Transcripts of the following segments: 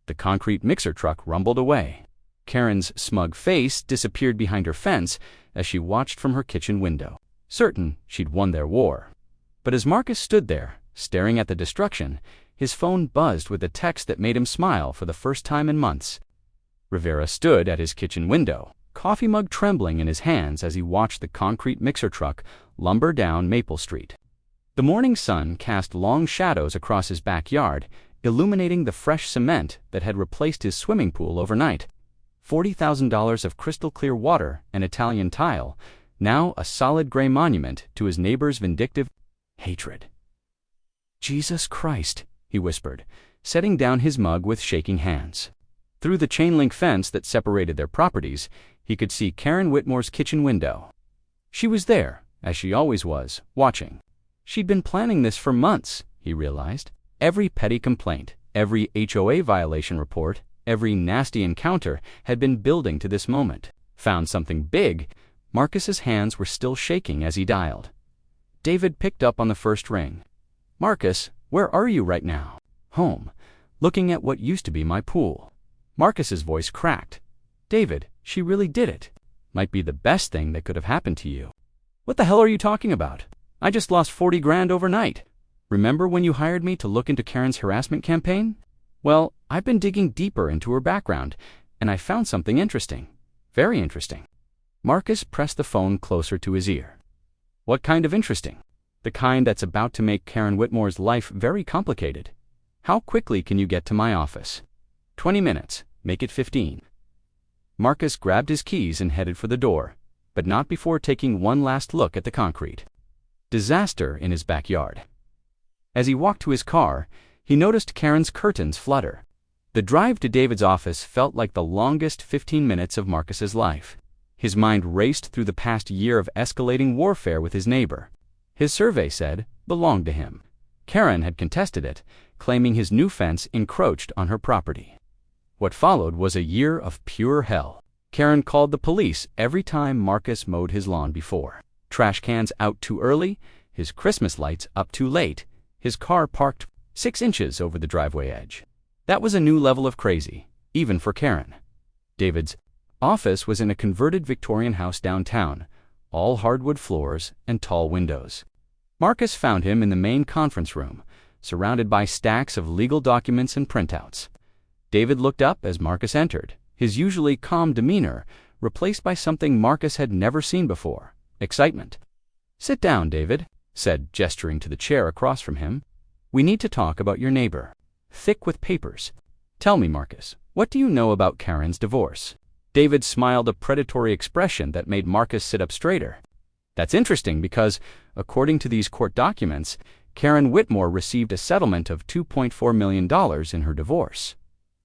The concrete mixer truck rumbled away. Karen's smug face disappeared behind her fence as she watched from her kitchen window, certain she'd won their war. But as Marcus stood there, staring at the destruction, his phone buzzed with a text that made him smile for the first time in months. Rivera stood at his kitchen window, coffee mug trembling in his hands as he watched the concrete mixer truck lumber down Maple Street. The morning sun cast long shadows across his backyard, illuminating the fresh cement that had replaced his swimming pool overnight. $40,000 of crystal-clear water and Italian tile, now a solid gray monument to his neighbor's vindictive hatred. "Jesus Christ," he whispered, setting down his mug with shaking hands. Through the chain-link fence that separated their properties, he could see Karen Whitmore's kitchen window. She was there, as she always was, watching. She'd been planning this for months, he realized. Every petty complaint, every HOA violation report, every nasty encounter had been building to this moment. Found something big. Marcus's hands were still shaking as he dialed. David picked up on the first ring. "Marcus, where are you right now?" "Home, looking at what used to be my pool." Marcus's voice cracked. "David, she really did it. Might be the best thing that could have happened to you." "What the hell are you talking about? I just lost 40 grand overnight. Remember when you hired me to look into Karen's harassment campaign? Well, I've been digging deeper into her background, and I found something interesting. Very interesting." Marcus pressed the phone closer to his ear. "What kind of interesting?" "The kind that's about to make Karen Whitmore's life very complicated. How quickly can you get to my office?" 20 minutes. Make it 15. Marcus grabbed his keys and headed for the door, but not before taking one last look at the concrete. Disaster in his backyard. As he walked to his car, he noticed Karen's curtains flutter. The drive to David's office felt like the longest 15 minutes of Marcus's life. His mind raced through the past year of escalating warfare with his neighbor. His survey said belonged to him. Karen had contested it, claiming his new fence encroached on her property. What followed was a year of pure hell. Karen called the police every time Marcus mowed his lawn before. Trash cans out too early, his Christmas lights up too late, his car parked 6 inches over the driveway edge. That was a new level of crazy, even for Karen. David's office was in a converted Victorian house downtown, all hardwood floors and tall windows. Marcus found him in the main conference room, surrounded by stacks of legal documents and printouts. David looked up as Marcus entered, his usually calm demeanor replaced by something Marcus had never seen before: excitement. "Sit down, David," said, gesturing to the chair across from him. "We need to talk about your neighbor. Thick with papers. Tell me, Marcus, what do you know about Karen's divorce?" David smiled a predatory expression that made Marcus sit up straighter. "That's interesting because, according to these court documents, Karen Whitmore received a settlement of $2.4 million in her divorce."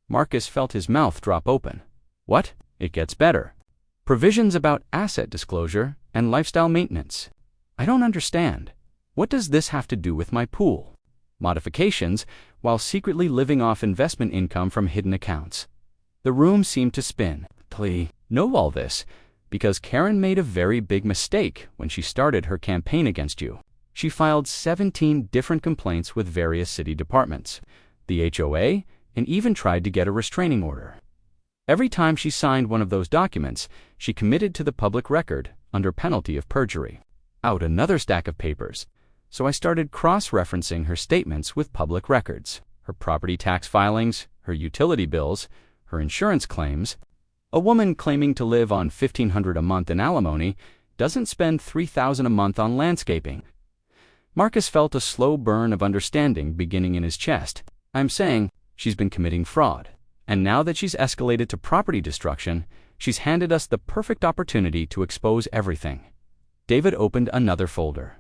Marcus felt his mouth drop open. "What? It gets better. Provisions about asset disclosure and lifestyle maintenance. I don't understand. What does this have to do with my pool? Modifications, while secretly living off investment income from hidden accounts." The room seemed to spin. "I know all this because Karen made a very big mistake when she started her campaign against you. She filed 17 different complaints with various city departments, the HOA, and even tried to get a restraining order. Every time she signed one of those documents, she committed to the public record under penalty of perjury. Out another stack of papers. So I started cross-referencing her statements with public records, her property tax filings, her utility bills, her insurance claims. A woman claiming to live on $1,500 a month in alimony doesn't spend $3,000 a month on landscaping." Marcus felt a slow burn of understanding beginning in his chest. "I'm saying she's been committing fraud. And now that she's escalated to property destruction, she's handed us the perfect opportunity to expose everything." David opened another folder.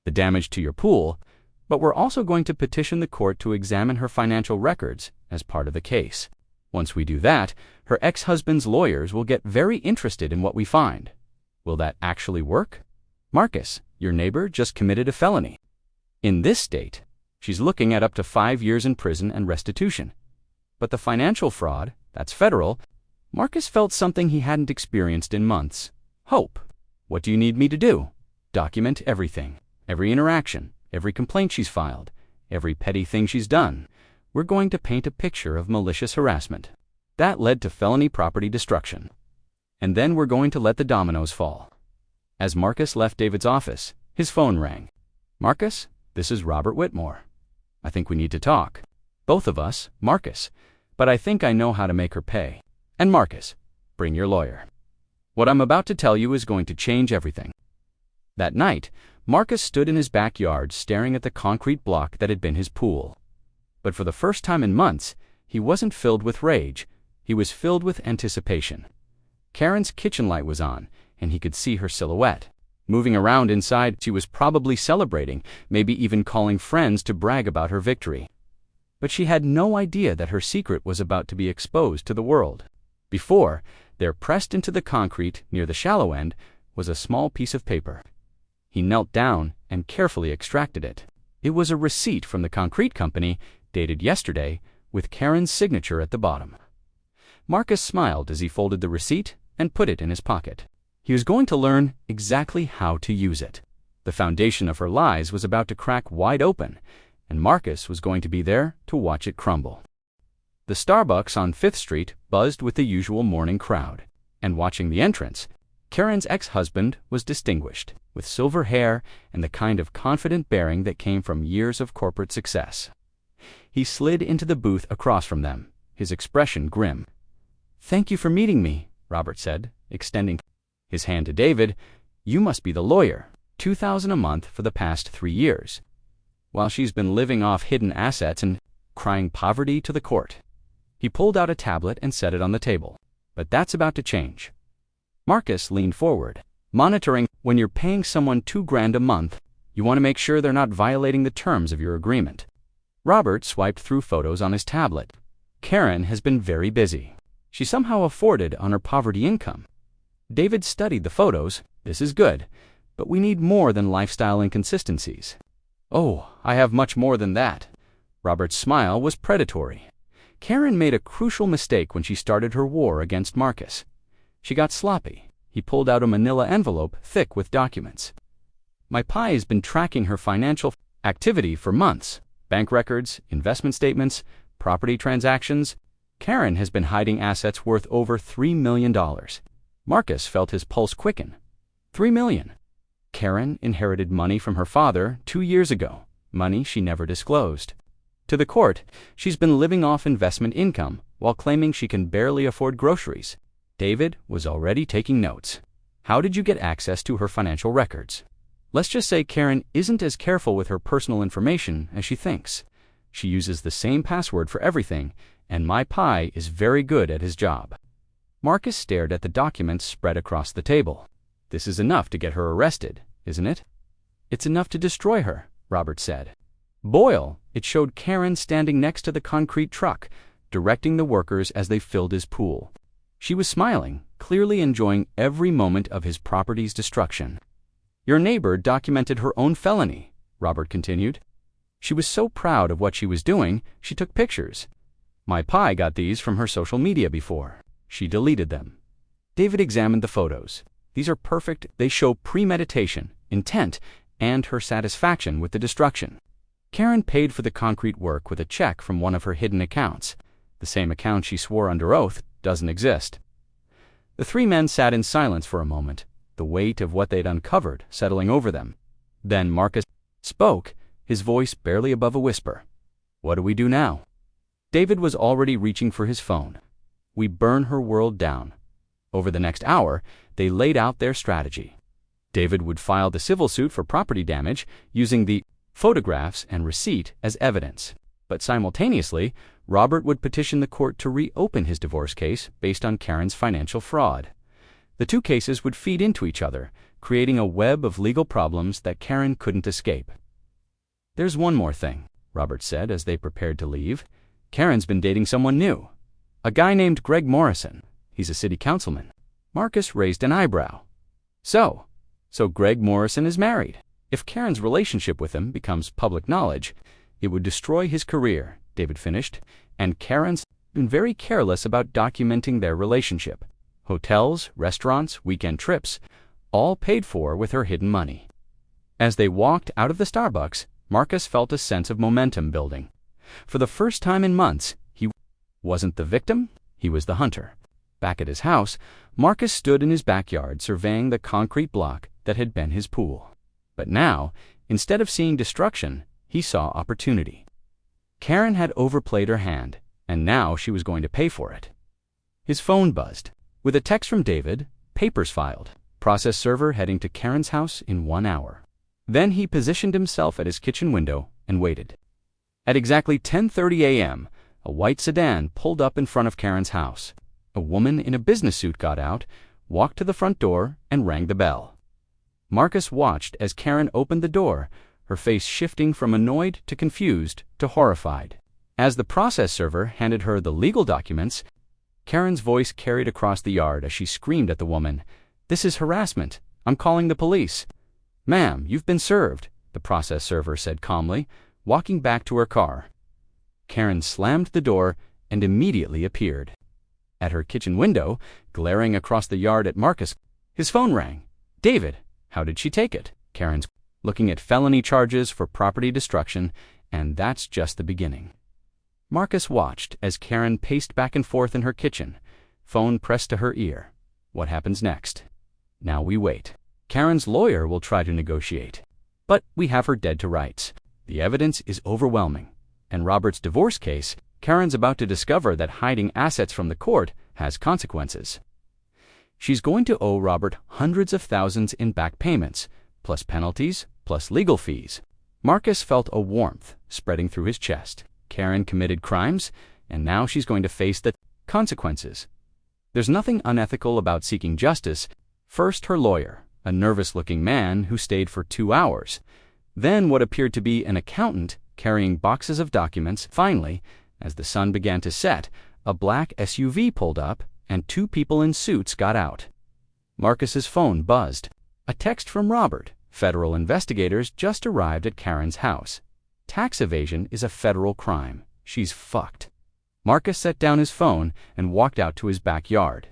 "The damage to your pool, but we're also going to petition the court to examine her financial records as part of the case. Once we do that, her ex-husband's lawyers will get very interested in what we find. Will that actually work? Marcus, your neighbor just committed a felony. In this state, she's looking at up to 5 years in prison and restitution. But the financial fraud, that's federal." Marcus felt something he hadn't experienced in months. Hope. "What do you need me to do?" "Document everything. Every interaction, every complaint she's filed, every petty thing she's done. We're going to paint a picture of malicious harassment. That led to felony property destruction. And then we're going to let the dominoes fall. As Marcus left David's office, his phone rang. Marcus, this is Robert Whitmore. I think we need to talk. Both of us, Marcus. But I think I know how to make her pay. And Marcus, bring your lawyer. What I'm about to tell you is going to change everything. That night, Marcus stood in his backyard staring at the concrete block that had been his pool. But for the first time in months, he wasn't filled with rage. He was filled with anticipation. Karen's kitchen light was on, and he could see her silhouette. Moving around inside, she was probably celebrating, maybe even calling friends to brag about her victory. But she had no idea that her secret was about to be exposed to the world. Before, there pressed into the concrete near the shallow end was a small piece of paper. He knelt down and carefully extracted it. It was a receipt from the concrete company, dated yesterday, with Karen's signature at the bottom. Marcus smiled as he folded the receipt and put it in his pocket. He was going to learn exactly how to use it. The foundation of her lies was about to crack wide open, and Marcus was going to be there to watch it crumble. The Starbucks on 5th Street buzzed with the usual morning crowd, and watching the entrance, Karen's ex-husband was distinguished, with silver hair and the kind of confident bearing that came from years of corporate success. He slid into the booth across from them, his expression grim. "Thank you for meeting me," Robert said, extending his hand to David. "You must be the lawyer. $2,000 a month for the past 3 years. While she's been living off hidden assets and crying poverty to the court." He pulled out a tablet and set it on the table. "But that's about to change." Marcus leaned forward. "Monitoring, when you're paying someone $2,000 a month, you want to make sure they're not violating the terms of your agreement." Robert swiped through photos on his tablet. Karen has been very busy. She somehow afforded on her poverty income. David studied the photos. "This is good, but we need more than lifestyle inconsistencies." "Oh, I have much more than that." Robert's smile was predatory. Karen made a crucial mistake when she started her war against Marcus. She got sloppy. He pulled out a manila envelope thick with documents. "My pie has been tracking her financial activity for months. Bank records, investment statements, property transactions. Karen has been hiding assets worth over $3 million. Marcus felt his pulse quicken. $3 million. Karen inherited money from her father 2 years ago, money she never disclosed. To the court, she's been living off investment income while claiming she can barely afford groceries. David was already taking notes. How did you get access to her financial records? Let's just say Karen isn't as careful with her personal information as she thinks. She uses the same password for everything, and my pie is very good at his job." Marcus stared at the documents spread across the table. "This is enough to get her arrested, isn't it?" "It's enough to destroy her," Robert said. Boyle, it showed Karen standing next to the concrete truck, directing the workers as they filled his pool. She was smiling, clearly enjoying every moment of his property's destruction. "Your neighbor documented her own felony," Robert continued. "She was so proud of what she was doing, she took pictures. My pie got these from her social media before. She deleted them." David examined the photos. "These are perfect. They show premeditation, intent, and her satisfaction with the destruction." Karen paid for the concrete work with a check from one of her hidden accounts. The same account she swore under oath doesn't exist. The 3 men sat in silence for a moment, the weight of what they'd uncovered settling over them. Then Marcus spoke, his voice barely above a whisper. "What do we do now?" David was already reaching for his phone. "We burn her world down." Over the next hour, they laid out their strategy. David would file the civil suit for property damage using the photographs and receipt as evidence. But simultaneously, Robert would petition the court to reopen his divorce case based on Karen's financial fraud. The 2 cases would feed into each other, creating a web of legal problems that Karen couldn't escape. "There's one more thing," Robert said as they prepared to leave. "Karen's been dating someone new. A guy named Greg Morrison. He's a city councilman." Marcus raised an eyebrow. So Greg Morrison is married. If Karen's relationship with him becomes public knowledge, it would destroy his career, David finished, and Karen's been very careless about documenting their relationship. Hotels, restaurants, weekend trips, all paid for with her hidden money. As they walked out of the Starbucks, Marcus felt a sense of momentum building. For the first time in months, he wasn't the victim, he was the hunter. Back at his house, Marcus stood in his backyard surveying the concrete block that had been his pool. But now, instead of seeing destruction, he saw opportunity. Karen had overplayed her hand, and now she was going to pay for it. His phone buzzed. With a text from David, papers filed, process server heading to Karen's house in 1 hour. Then he positioned himself at his kitchen window and waited. At exactly 10:30 a.m., a white sedan pulled up in front of Karen's house. A woman in a business suit got out, walked to the front door, and rang the bell. Marcus watched as Karen opened the door, her face shifting from annoyed to confused to horrified. As the process server handed her the legal documents, Karen's voice carried across the yard as she screamed at the woman, "This is harassment. I'm calling the police." "Ma'am, you've been served," the process server said calmly, walking back to her car. Karen slammed the door and immediately appeared. At her kitchen window, glaring across the yard at Marcus, his phone rang. "David, how did she take it?" Karen's looking at felony charges for property destruction, and that's just the beginning. Marcus watched as Karen paced back and forth in her kitchen, phone pressed to her ear. What happens next? Now we wait. Karen's lawyer will try to negotiate. But we have her dead to rights. The evidence is overwhelming. And Robert's divorce case, Karen's about to discover that hiding assets from the court has consequences. She's going to owe Robert hundreds of thousands in back payments, plus penalties, plus legal fees. Marcus felt a warmth spreading through his chest. Karen committed crimes, and now she's going to face the consequences. There's nothing unethical about seeking justice. First, her lawyer, a nervous-looking man who stayed for 2 hours. Then what appeared to be an accountant carrying boxes of documents. Finally, as the sun began to set, a black SUV pulled up, and 2 people in suits got out. Marcus's phone buzzed. A text from Robert. Federal investigators just arrived at Karen's house. Tax evasion is a federal crime. She's fucked. Marcus set down his phone and walked out to his backyard.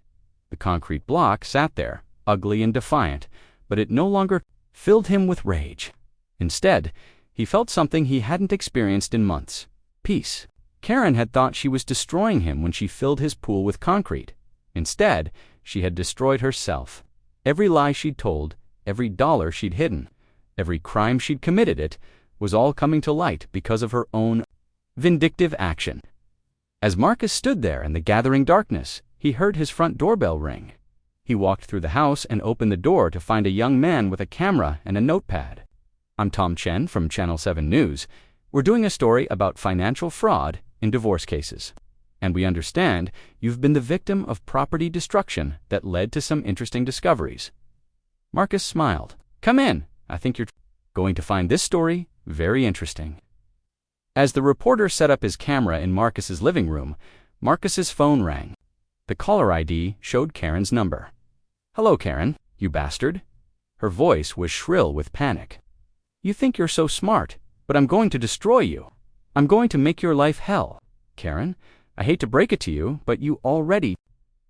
The concrete block sat there, ugly and defiant, but it no longer filled him with rage. Instead, he felt something he hadn't experienced in months. Peace. Karen had thought she was destroying him when she filled his pool with concrete. Instead, she had destroyed herself. Every lie she'd told, every dollar she'd hidden, every crime she'd committed was all coming to light because of her own vindictive action. As Marcus stood there in the gathering darkness, he heard his front doorbell ring. He walked through the house and opened the door to find a young man with a camera and a notepad. "I'm Tom Chen from Channel 7 News. We're doing a story about financial fraud in divorce cases. And we understand you've been the victim of property destruction that led to some interesting discoveries." Marcus smiled. "Come in. I think you're going to find this story very interesting." As the reporter set up his camera in Marcus's living room, Marcus's phone rang. The caller ID showed Karen's number. "Hello, Karen, you bastard." Her voice was shrill with panic. "You think you're so smart, but I'm going to destroy you. I'm going to make your life hell. Karen, I hate to break it to you, but you already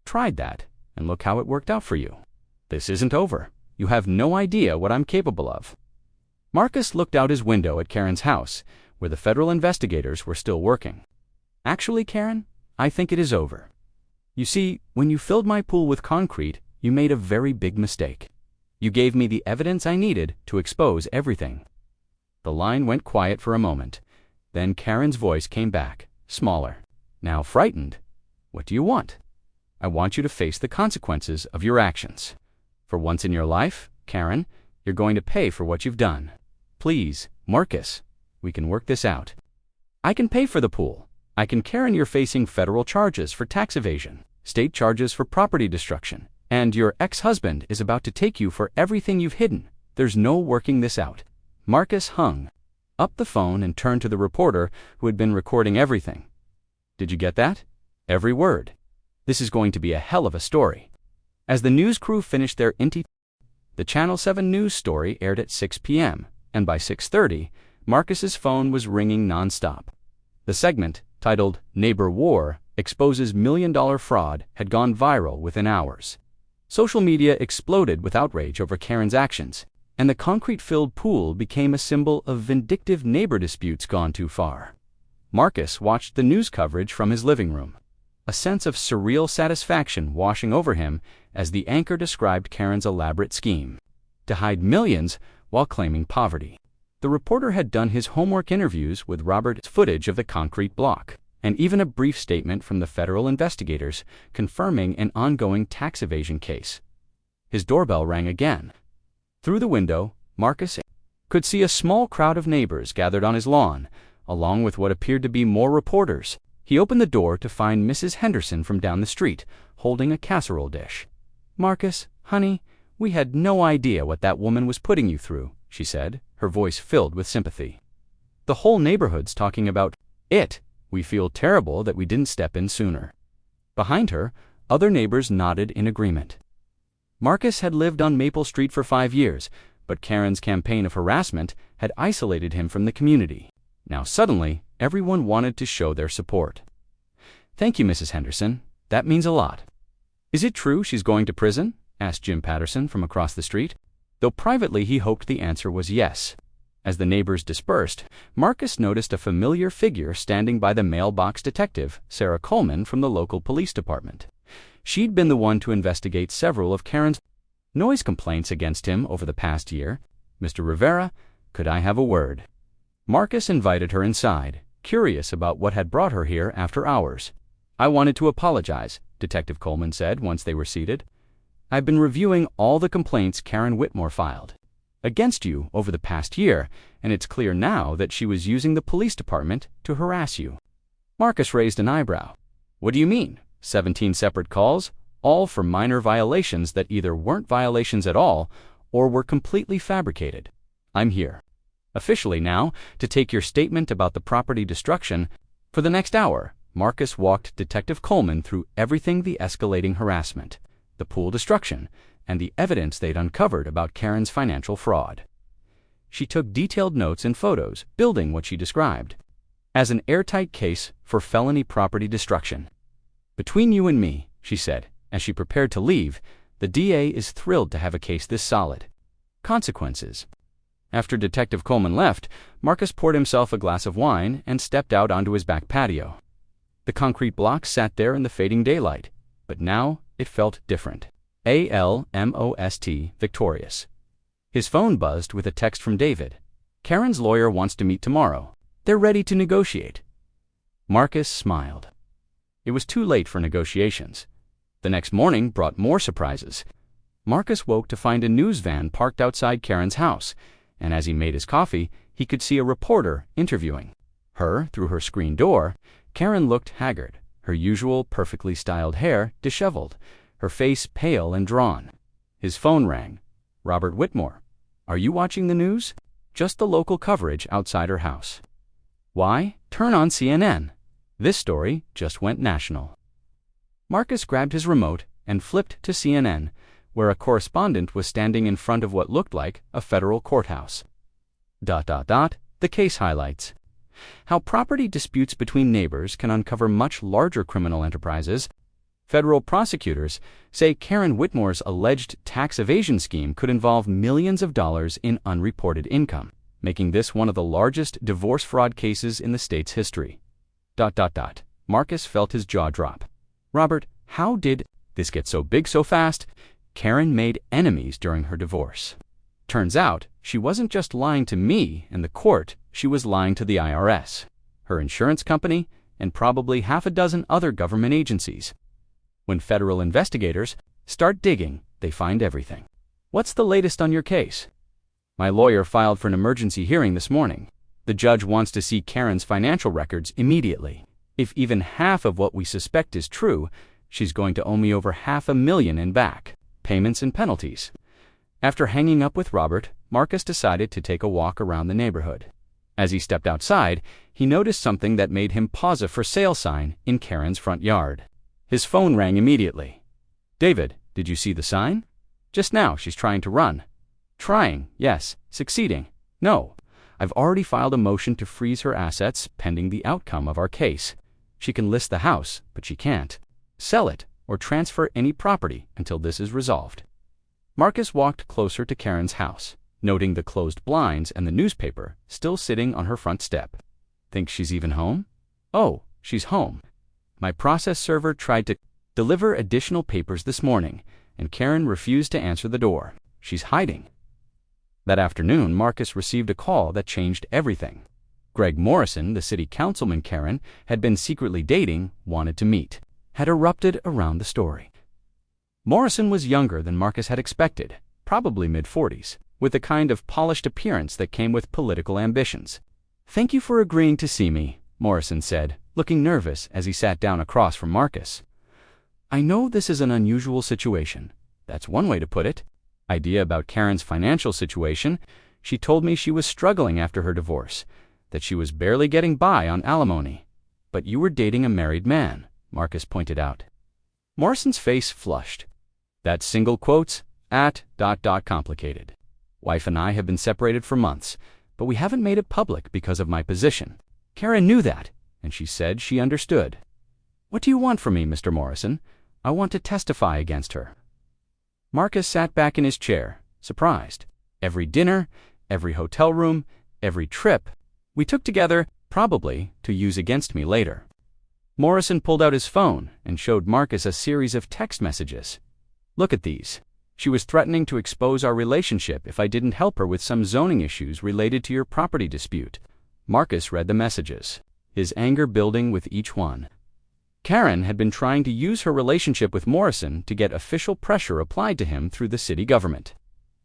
tried that, and look how it worked out for you. This isn't over. You have no idea what I'm capable of." Marcus looked out his window at Karen's house, where the federal investigators were still working. "Actually, Karen, I think it is over. You see, when you filled my pool with concrete, you made a very big mistake. You gave me the evidence I needed to expose everything." The line went quiet for a moment. Then Karen's voice came back, smaller, now frightened. "What do you want?" "I want you to face the consequences of your actions. For once in your life, Karen, you're going to pay for what you've done. Please, Marcus, we can work this out. I can pay for the pool. Karen, you're facing federal charges for tax evasion, state charges for property destruction, and your ex-husband is about to take you for everything you've hidden. There's no working this out." Marcus hung up the phone and turned to the reporter who had been recording everything. "Did you get that? Every word. This is going to be a hell of a story." As the news crew finished their the Channel 7 News story aired at 6 p.m., and by 6:30, Marcus's phone was ringing nonstop. The segment, titled "Neighbor War Exposes Million-Dollar Fraud," had gone viral within hours. Social media exploded with outrage over Karen's actions, and the concrete-filled pool became a symbol of vindictive neighbor disputes gone too far. Marcus watched the news coverage from his living room, a sense of surreal satisfaction washing over him as the anchor described Karen's elaborate scheme to hide millions while claiming poverty. The reporter had done his homework interviews with Robert's footage of the concrete block, and even a brief statement from the federal investigators confirming an ongoing tax evasion case. His doorbell rang again. Through the window, Marcus could see a small crowd of neighbors gathered on his lawn, along with what appeared to be more reporters. He opened the door to find Mrs. Henderson from down the street, holding a casserole dish. "Marcus, honey, we had no idea what that woman was putting you through," she said, her voice filled with sympathy. "The whole neighborhood's talking about it. We feel terrible that we didn't step in sooner." Behind her, other neighbors nodded in agreement. Marcus had lived on Maple Street for 5 years, but Karen's campaign of harassment had isolated him from the community. Now suddenly, everyone wanted to show their support. "Thank you, Mrs. Henderson. That means a lot." "Is it true she's going to prison?" asked Jim Patterson from across the street, though privately he hoped the answer was yes. As the neighbors dispersed, Marcus noticed a familiar figure standing by the mailbox detective, Sarah Coleman, from the local police department. She'd been the one to investigate several of Karen's noise complaints against him over the past year. "Mr. Rivera, could I have a word?" Marcus invited her inside, curious about what had brought her here after hours. "I wanted to apologize," Detective Coleman said once they were seated. "I've been reviewing all the complaints Karen Whitmore filed against you over the past year, and it's clear now that she was using the police department to harass you." Marcus raised an eyebrow. "What do you mean? 17 separate calls, all for minor violations that either weren't violations at all or were completely fabricated. I'm here, officially now, to take your statement about the property destruction." For the next hour, Marcus walked Detective Coleman through everything: the escalating harassment, the pool destruction, and the evidence they'd uncovered about Karen's financial fraud. She took detailed notes and photos, building what she described as an airtight case for felony property destruction. "Between you and me," she said, as she prepared to leave, "the DA is thrilled to have a case this solid. Consequences." After Detective Coleman left, Marcus poured himself a glass of wine and stepped out onto his back patio. The concrete block sat there in the fading daylight, but now it felt different. Almost victorious. His phone buzzed with a text from David. "Karen's lawyer wants to meet tomorrow. They're ready to negotiate." Marcus smiled. It was too late for negotiations. The next morning brought more surprises. Marcus woke to find a news van parked outside Karen's house, and as he made his coffee, he could see a reporter interviewing her through her screen door. Karen looked haggard, her usual perfectly styled hair disheveled, her face pale and drawn. His phone rang. "Robert Whitmore, are you watching the news?" Just the local coverage outside her house. "Why? Turn on CNN. This story just went national." Marcus grabbed his remote and flipped to CNN, where a correspondent was standing in front of what looked like a federal courthouse. The case highlights how property disputes between neighbors can uncover much larger criminal enterprises. Federal prosecutors say Karen Whitmore's alleged tax evasion scheme could involve millions of dollars in unreported income, making this one of the largest divorce fraud cases in the state's history. Marcus felt his jaw drop. "Robert, how did this get so big so fast?" Karen made enemies during her divorce. Turns out, she wasn't just lying to me and the court, she was lying to the IRS, her insurance company, and probably half a dozen other government agencies. When federal investigators start digging, they find everything. "What's the latest on your case?" "My lawyer filed for an emergency hearing this morning. The judge wants to see Karen's financial records immediately. If even half of what we suspect is true, she's going to owe me over $500,000 in back payments and penalties." After hanging up with Robert, Marcus decided to take a walk around the neighborhood. As he stepped outside, he noticed something that made him pause: a for sale sign in Karen's front yard. His phone rang immediately. "David, did you see the sign?" "Just now. She's trying to run." "Trying, yes. Succeeding, no. I've already filed a motion to freeze her assets pending the outcome of our case. She can list the house, but she can't sell it or transfer any property until this is resolved." Marcus walked closer to Karen's house, noting the closed blinds and the newspaper still sitting on her front step. "Think she's even home?" Oh, she's home. My process server tried to deliver additional papers this morning, and Karen refused to answer the door. She's hiding. That afternoon, Marcus received a call that changed everything. Greg Morrison, the city councilman Karen had been secretly dating, wanted to meet, had erupted around the story. Morrison was younger than Marcus had expected, probably mid-40s, with the kind of polished appearance that came with political ambitions. "Thank you for agreeing to see me," Morrison said, looking nervous as he sat down across from Marcus. "I know this is an unusual situation. That's one way to put it. Idea about Karen's financial situation. She told me she was struggling after her divorce, that she was barely getting by on alimony. But you were dating a married man," Marcus pointed out. Morrison's face flushed. "That's single quotes, complicated. Wife and I have been separated for months, but we haven't made it public because of my position. Karen knew that, and she said she understood. What do you want from me, Mr. Morrison? I want to testify against her." Marcus sat back in his chair, surprised. Every dinner, every hotel room, every trip we took together, probably to use against me later. Morrison pulled out his phone and showed Marcus a series of text messages. "Look at these. She was threatening to expose our relationship if I didn't help her with some zoning issues related to your property dispute." Marcus read the messages, his anger building with each one. Karen had been trying to use her relationship with Morrison to get official pressure applied to him through the city government.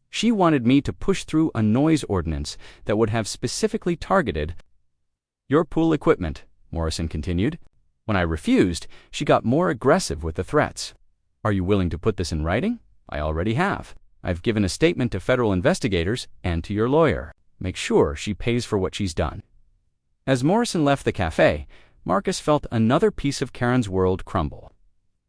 She wanted me to push through a noise ordinance that would have specifically targeted your pool equipment, Morrison continued. When I refused, she got more aggressive with the threats. "Are you willing to put this in writing?" "I already have. I've given a statement to federal investigators and to your lawyer. Make sure she pays for what she's done." As Morrison left the cafe, Marcus felt another piece of Karen's world crumble.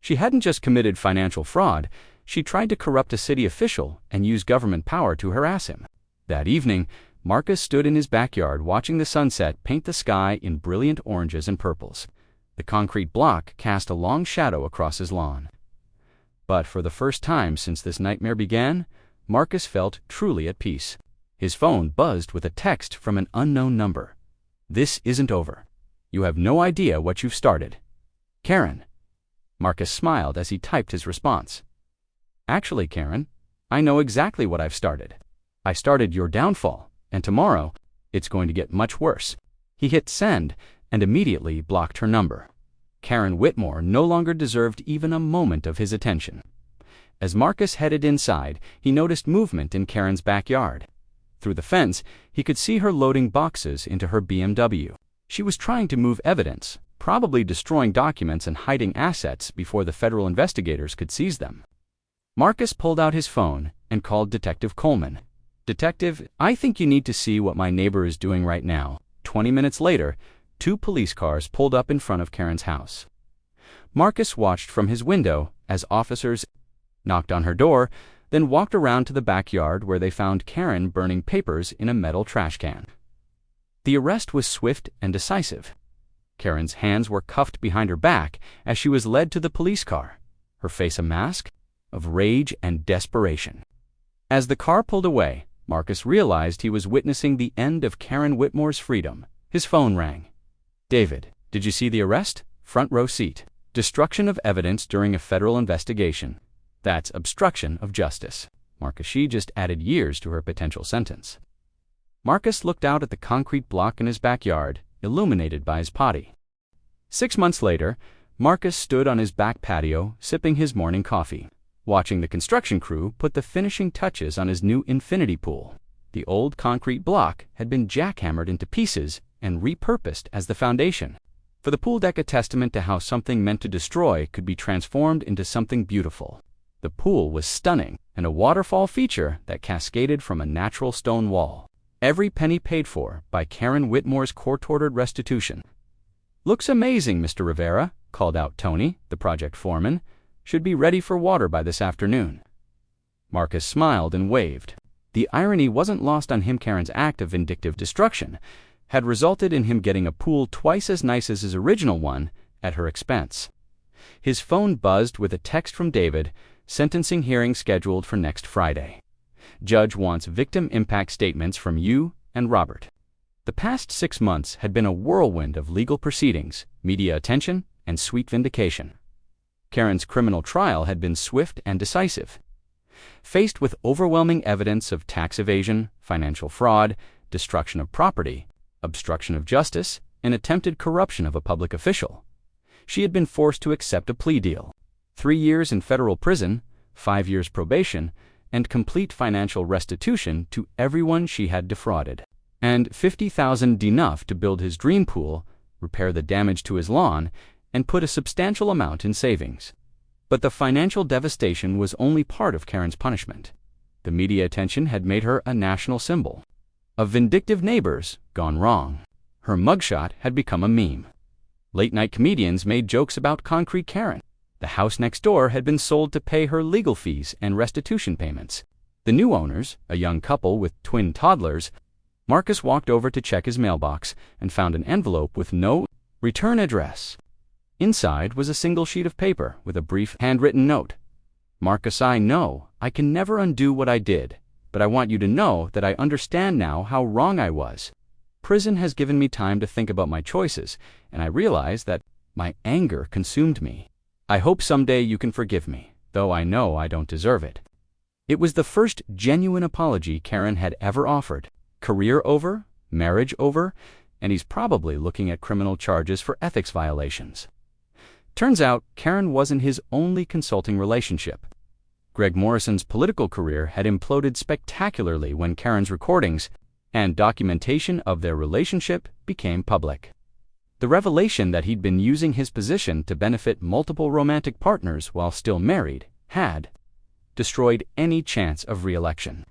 She hadn't just committed financial fraud, she tried to corrupt a city official and use government power to harass him. That evening, Marcus stood in his backyard watching the sunset paint the sky in brilliant oranges and purples. The concrete block cast a long shadow across his lawn. But for the first time since this nightmare began, Marcus felt truly at peace. His phone buzzed with a text from an unknown number. "This isn't over. You have no idea what you've started. Karen." Marcus smiled as he typed his response. "Actually, Karen, I know exactly what I've started. I started your downfall, and tomorrow, it's going to get much worse." He hit send and immediately blocked her number. Karen Whitmore no longer deserved even a moment of his attention. As Marcus headed inside, he noticed movement in Karen's backyard. Through the fence, he could see her loading boxes into her BMW. She was trying to move evidence, probably destroying documents and hiding assets before the federal investigators could seize them. Marcus pulled out his phone and called Detective Coleman. "Detective, I think you need to see what my neighbor is doing right now." 20 minutes later, 2 police cars pulled up in front of Karen's house. Marcus watched from his window as officers knocked on her door, then walked around to the backyard where they found Karen burning papers in a metal trash can. The arrest was swift and decisive. Karen's hands were cuffed behind her back as she was led to the police car, her face a mask of rage and desperation. As the car pulled away, Marcus realized he was witnessing the end of Karen Whitmore's freedom. His phone rang. "David, did you see the arrest? Front row seat. Destruction of evidence during a federal investigation. That's obstruction of justice." Marcus, she just added years to her potential sentence. Marcus looked out at the concrete block in his backyard, illuminated by his potty. 6 months later, Marcus stood on his back patio, sipping his morning coffee, watching the construction crew put the finishing touches on his new infinity pool. The old concrete block had been jackhammered into pieces and repurposed as the foundation. For the pool deck, a testament to how something meant to destroy could be transformed into something beautiful. The pool was stunning, and a waterfall feature that cascaded from a natural stone wall. Every penny paid for by Karen Whitmore's court-ordered restitution. "Looks amazing, Mr. Rivera," called out Tony, the project foreman. "Should be ready for water by this afternoon." Marcus smiled and waved. The irony wasn't lost on him. Karen's act of vindictive destruction had resulted in him getting a pool twice as nice as his original one at her expense. His phone buzzed with a text from David, sentencing hearing scheduled for next Friday. "Judge wants victim impact statements from you and Robert." The past 6 months had been a whirlwind of legal proceedings, media attention, and sweet vindication. Karen's criminal trial had been swift and decisive. Faced with overwhelming evidence of tax evasion, financial fraud, destruction of property, obstruction of justice, and attempted corruption of a public official, she had been forced to accept a plea deal: 3 years in federal prison, 5 years probation, and complete financial restitution to everyone she had defrauded. And $50,000 enough to build his dream pool, repair the damage to his lawn, and put a substantial amount in savings. But the financial devastation was only part of Karen's punishment. The media attention had made her a national symbol. Of vindictive neighbors gone wrong. Her mugshot had become a meme. Late-night comedians made jokes about concrete Karen. The house next door had been sold to pay her legal fees and restitution payments. The new owners, a young couple with twin toddlers. Marcus walked over to check his mailbox and found an envelope with no return address. Inside was a single sheet of paper with a brief handwritten note. "Marcus, I know I can never undo what I did, but I want you to know that I understand now how wrong I was. Prison has given me time to think about my choices, and I realize that my anger consumed me. I hope someday you can forgive me, though I know I don't deserve it." It was the first genuine apology Karen had ever offered. Career over, marriage over, and he's probably looking at criminal charges for ethics violations. Turns out Karen wasn't his only consulting relationship. Greg Morrison's political career had imploded spectacularly when Karen's recordings and documentation of their relationship became public. The revelation that he'd been using his position to benefit multiple romantic partners while still married had destroyed any chance of re-election.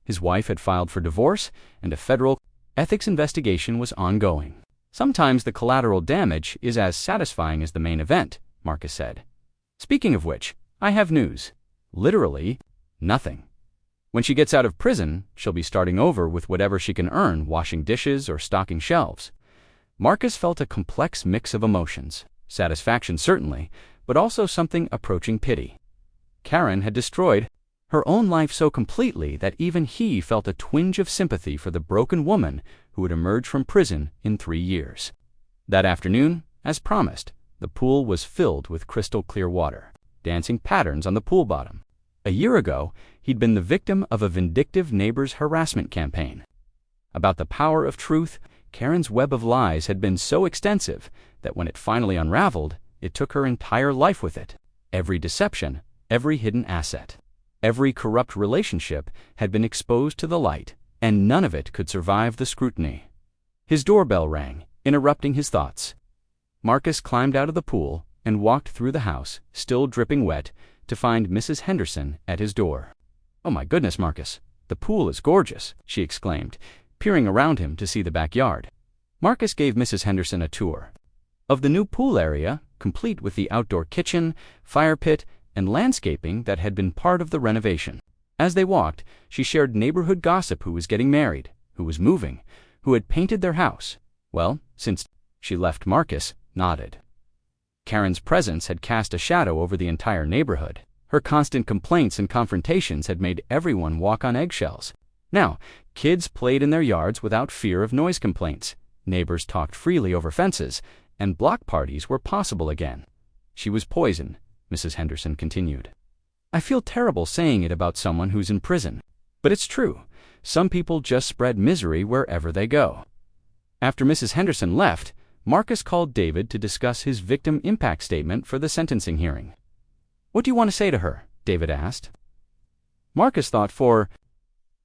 His wife had filed for divorce, and a federal ethics investigation was ongoing. "Sometimes the collateral damage is as satisfying as the main event," Marcus said. "Speaking of which, I have news. Literally, nothing. When she gets out of prison, she'll be starting over with whatever she can earn washing dishes or stocking shelves." Marcus felt a complex mix of emotions. Satisfaction certainly, but also something approaching pity. Karen had destroyed her own life so completely that even he felt a twinge of sympathy for the broken woman who would emerge from prison in 3 years. That afternoon, as promised, the pool was filled with crystal clear water, dancing patterns on the pool bottom. A year ago, he'd been the victim of a vindictive neighbor's harassment campaign. About the power of truth, Karen's web of lies had been so extensive that when it finally unraveled, it took her entire life with it. Every deception, every hidden asset, every corrupt relationship had been exposed to the light, and none of it could survive the scrutiny. His doorbell rang, interrupting his thoughts. Marcus climbed out of the pool and walked through the house, still dripping wet, to find Mrs. Henderson at his door. "Oh my goodness, Marcus, the pool is gorgeous," she exclaimed, peering around him to see the backyard. Marcus gave Mrs. Henderson a tour of the new pool area, complete with the outdoor kitchen, fire pit, and landscaping that had been part of the renovation. As they walked, she shared neighborhood gossip: who was getting married, who was moving, who had painted their house. Well, since she left, Marcus nodded. Karen's presence had cast a shadow over the entire neighborhood. Her constant complaints and confrontations had made everyone walk on eggshells. Now, kids played in their yards without fear of noise complaints, neighbors talked freely over fences, and block parties were possible again. "She was poison," Mrs. Henderson continued. "I feel terrible saying it about someone who's in prison, but it's true. Some people just spread misery wherever they go." After Mrs. Henderson left, Marcus called David to discuss his victim impact statement for the sentencing hearing. "What do you want to say to her?" David asked. Marcus thought for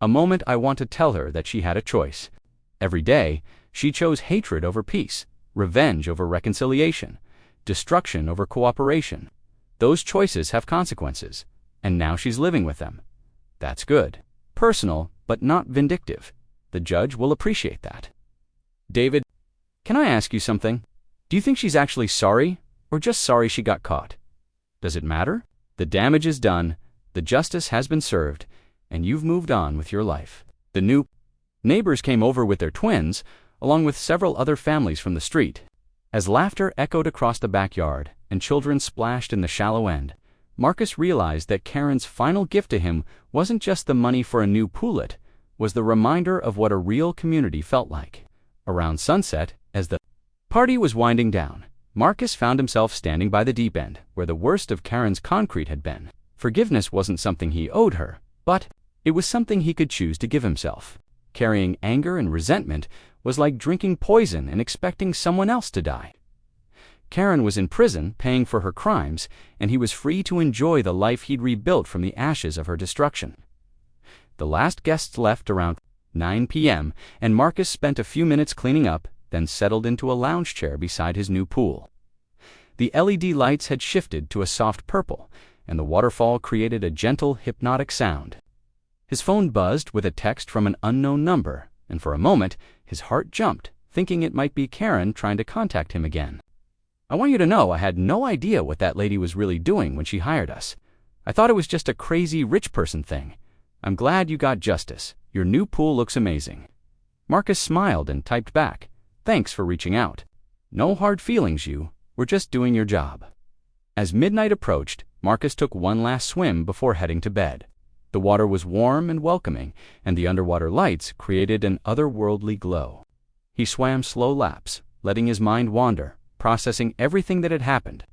a moment. "I want to tell her that she had a choice. Every day, she chose hatred over peace, revenge over reconciliation, destruction over cooperation. Those choices have consequences, and now she's living with them. That's good. Personal, but not vindictive. The judge will appreciate that." "David, can I ask you something? Do you think she's actually sorry, or just sorry she got caught? Does it matter? The damage is done, the justice has been served, and you've moved on with your life." The new neighbors came over with their twins, along with several other families from the street. As laughter echoed across the backyard and children splashed in the shallow end, Marcus realized that Karen's final gift to him wasn't just the money for a new poolet, was the reminder of what a real community felt like. Around sunset, as the party was winding down, Marcus found himself standing by the deep end, where the worst of Karen's concrete had been. Forgiveness wasn't something he owed her, but it was something he could choose to give himself. Carrying anger and resentment was like drinking poison and expecting someone else to die. Karen was in prison, paying for her crimes, and he was free to enjoy the life he'd rebuilt from the ashes of her destruction. The last guests left around 9 p.m., and Marcus spent a few minutes cleaning up, then settled into a lounge chair beside his new pool. The LED lights had shifted to a soft purple, and the waterfall created a gentle, hypnotic sound. His phone buzzed with a text from an unknown number, and for a moment, his heart jumped, thinking it might be Karen trying to contact him again. "I want you to know I had no idea what that lady was really doing when she hired us. I thought it was just a crazy rich person thing. I'm glad you got justice. Your new pool looks amazing." Marcus smiled and typed back, "Thanks for reaching out. No hard feelings, you. We're just doing your job." As midnight approached, Marcus took one last swim before heading to bed. The water was warm and welcoming, and the underwater lights created an otherworldly glow. He swam slow laps, letting his mind wander, processing everything that had happened.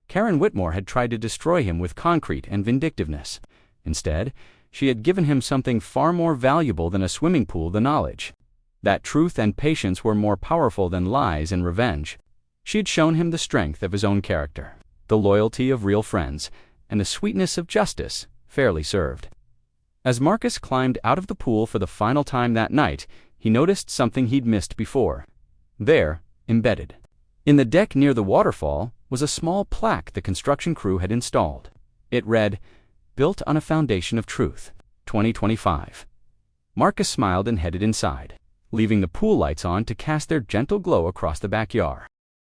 Karen Whitmore had tried to destroy him with concrete and vindictiveness. Instead, she had given him something far more valuable than a swimming pool: the knowledge that truth and patience were more powerful than lies and revenge. She had shown him the strength of his own character, the loyalty of real friends, and the sweetness of justice fairly served. As Marcus climbed out of the pool for the final time that night, he noticed something he'd missed before. There, embedded in the deck near the waterfall, was a small plaque the construction crew had installed. It read, "Built on a foundation of truth, 2025. Marcus smiled and headed inside, leaving the pool lights on to cast their gentle glow across the backyard.